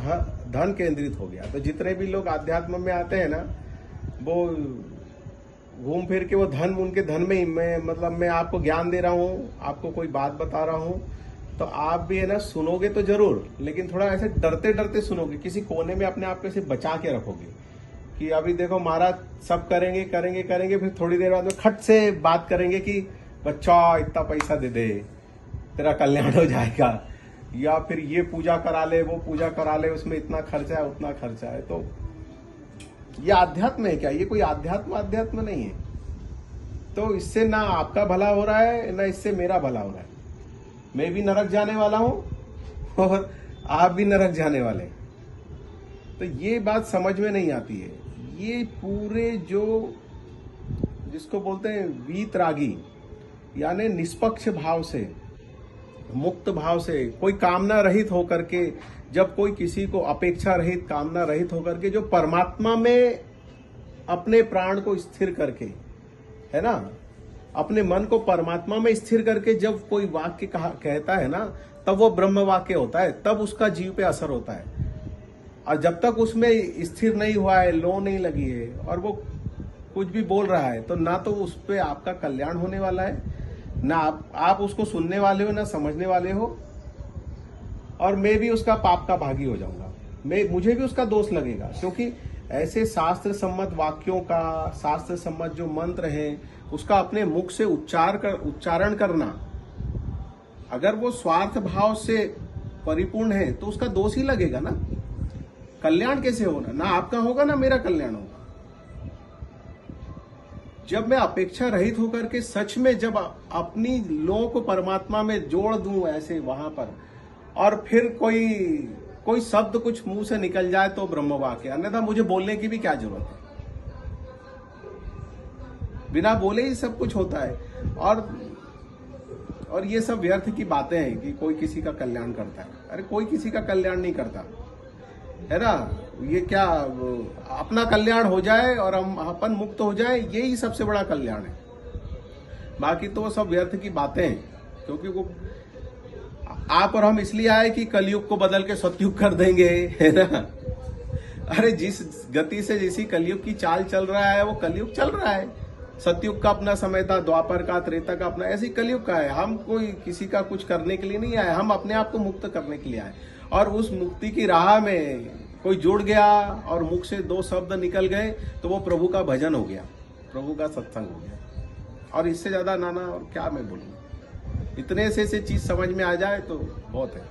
धन केंद्रित हो गया। तो जितने भी लोग आध्यात्म में आते हैं ना, वो घूम फिर के वो धन, उनके धन में ही मैं आपको ज्ञान दे रहा हूँ, आपको कोई बात बता रहा हूँ, तो आप भी है ना सुनोगे तो जरूर, लेकिन थोड़ा ऐसे डरते डरते सुनोगे, किसी कोने में अपने आप को ऐसे बचा के रखोगे कि अभी देखो महाराज सब करेंगे करेंगे करेंगे, फिर थोड़ी देर बाद में खट से बात करेंगे कि बच्चा इतना पैसा दे दे, तेरा कल्याण हो जाएगा, या फिर ये पूजा करा ले, वो पूजा करा ले, उसमें इतना खर्चा है उतना खर्चा है। तो ये आध्यात्म है क्या? ये कोई अध्यात्म नहीं है। तो इससे ना आपका भला हो रहा है ना इससे मेरा भला हो रहा है। मैं भी नरक जाने वाला हूं और आप भी नरक जाने वाले। तो ये बात समझ में नहीं आती है। ये पूरे जो जिसको बोलते हैं वीतरागी, यानी निष्पक्ष भाव से, मुक्त भाव से, कोई कामना रहित होकर के, जब कोई किसी को अपेक्षा रहित, कामना रहित होकर के, जो परमात्मा में अपने प्राण को स्थिर करके, है ना, अपने मन को परमात्मा में स्थिर करके जब कोई वाक्य कहता है ना, तब वो ब्रह्म वाक्य होता है, तब उसका जीव पे असर होता है। और जब तक उसमें स्थिर नहीं हुआ है, लो नहीं लगी है, और वो कुछ भी बोल रहा है, तो ना तो उस पे आपका कल्याण होने वाला है, ना आप उसको सुनने वाले हो, ना समझने वाले हो, और मैं भी उसका पाप का भागी हो जाऊंगा। मुझे भी उसका दोष लगेगा, क्योंकि ऐसे शास्त्र सम्मत वाक्यों का, शास्त्र सम्मत जो मंत्र है, उसका अपने मुख से उच्चारण करना, अगर वो स्वार्थ भाव से परिपूर्ण है तो उसका दोष ही लगेगा ना। कल्याण कैसे होना? ना आपका होगा ना मेरा कल्याण होगा। जब मैं अपेक्षा रहित होकर के सच में जब अपनी लोगों को परमात्मा में जोड़ दूं ऐसे वहां पर, और फिर कोई शब्द कुछ मुंह से निकल जाए तो ब्रह्म वाक्य, अन्यथा मुझे बोलने की भी क्या जरूरत है? बिना बोले ही सब कुछ होता है। और ये सब व्यर्थ की बातें हैं कि कोई किसी का कल्याण करता है। अरे कोई किसी का कल्याण नहीं करता है ना। ये क्या, अपना कल्याण हो जाए और हम अपन मुक्त हो जाए, यही सबसे बड़ा कल्याण है। बाकी तो वो सब व्यर्थ की बातें हैं, क्योंकि वो आप और हम इसलिए आए कि कलयुग को बदल के सतयुग कर देंगे, है ना। अरे जिस गति से जैसी कलयुग की चाल चल रहा है, वो कलयुग चल रहा है। सतयुग का अपना समय था, द्वापर का, त्रेता का अपना, ऐसी कलयुग का है। हम कोई किसी का कुछ करने के लिए नहीं आए, हम अपने आप को मुक्त करने के लिए आए। और उस मुक्ति की राह में कोई जुड़ गया और मुख से दो शब्द निकल गए तो वो प्रभु का भजन हो गया, प्रभु का सत्संग हो गया। और इससे ज्यादा नाना और क्या मैं बोलूं। इतने से चीज समझ में आ जाए तो बहुत है।